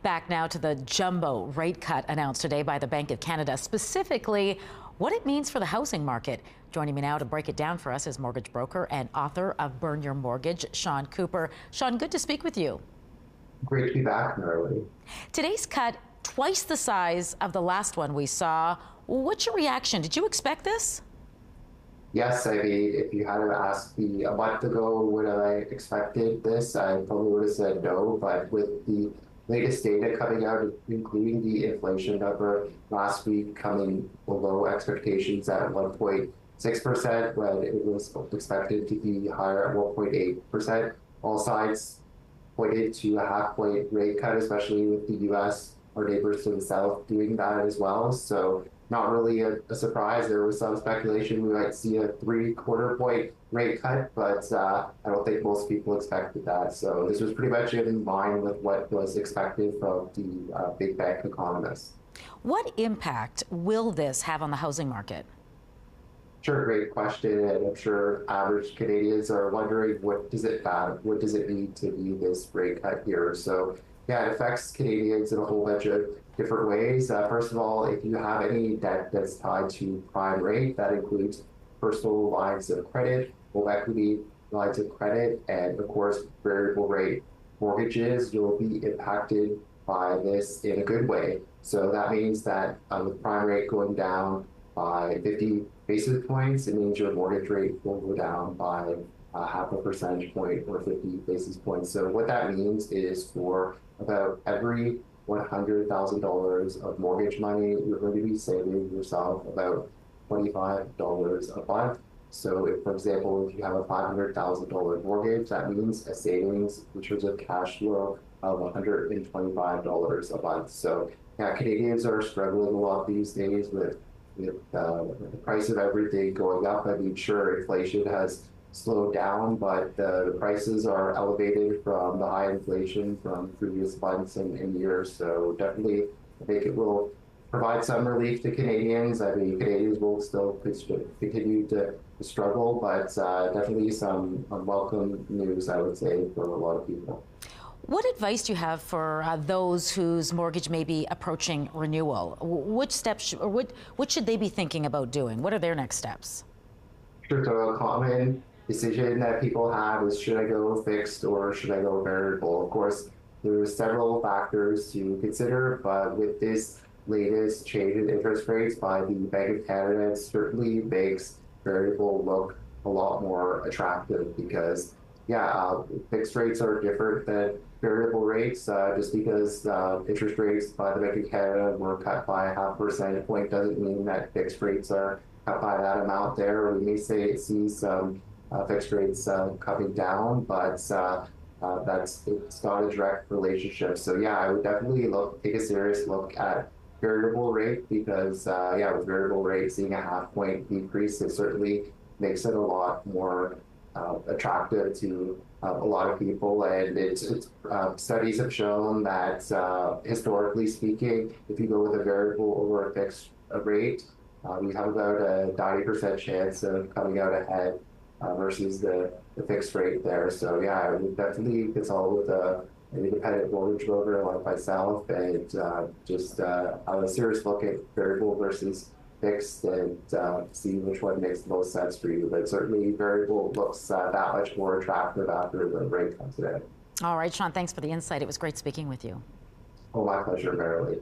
Back now to the jumbo rate cut announced today by the Bank of Canada, specifically what it means for the housing market. Joining me now to break it down for us is mortgage broker and author of Burn Your Mortgage, Sean Cooper. Sean, good to speak with you. Great to be back, Maralee. Today's cut, twice the size of the last one we saw. What's your reaction? Did you expect this? Yes, I mean, if you had asked me a month ago would I expected this, I probably would have said no, but with the latest data coming out, including the inflation number last week coming below expectations at 1.6%, when it was expected to be higher at 1.8%, all sides pointed to a half-point rate cut, especially with the U.S., our neighbors to the south, doing that as well. So not really a surprise. There was some speculation we might see a 3/4 point rate cut, but I don't think most people expected that. So this was pretty much in line with what was expected from the big bank economists. What impact will this have on the housing market? Sure, great question, and I'm sure average Canadians are wondering what does it mean to be this rate cut here. So yeah, it affects Canadians in a whole bunch of different ways. First of all, if you have any debt that's tied to prime rate, that includes personal lines of credit, home equity lines of credit, and of course variable rate mortgages, you'll be impacted by this in a good way. So that means that with prime rate going down by 50 basis points, it means your mortgage rate will go down by half a percentage point or 50 basis points. So what that means is for about every $100,000 of mortgage money, you're going to be saving yourself about $25 a month. So if, for example, if you have a $500,000 mortgage, that means a savings in terms of cash flow of $125 a month. So yeah, Canadians are struggling a lot these days with the price of everything going up. I mean, sure, inflation has slowed down, but the prices are elevated from the high inflation from previous months and years. So definitely, I think it will provide some relief to Canadians. I mean, Canadians will still continue to struggle, but definitely some unwelcome news, I would say, for a lot of people. What advice do you have for those whose mortgage may be approaching renewal? Which steps, or what should they be thinking about doing? What are their next steps? Sure, so a common decision that people have is, should I go fixed or should I go variable? Of course, there are several factors to consider, but with this latest change in interest rates by the Bank of Canada, it certainly makes variable look a lot more attractive because, yeah, fixed rates are different than variable rates. Just because interest rates by the Bank of Canada were cut by a half percentage point doesn't mean that fixed rates are cut by that amount there. We may see some fixed rates coming down, but it's not a direct relationship. So yeah, I would definitely take a serious look at variable rate because yeah, with variable rate seeing a half-point decrease, it certainly makes it a lot more attractive to a lot of people, and studies have shown that historically speaking, if you go with a variable over a fixed rate, you have about a 90% chance of coming out ahead versus the fixed rate there. So yeah, I would definitely consult with an independent mortgage broker like myself and just have a serious look at variable versus fixed and see which one makes the most sense for you. But certainly variable looks that much more attractive after the rate cut today. All right, Sean, thanks for the insight. It was great speaking with you. Oh, my pleasure, Maralee.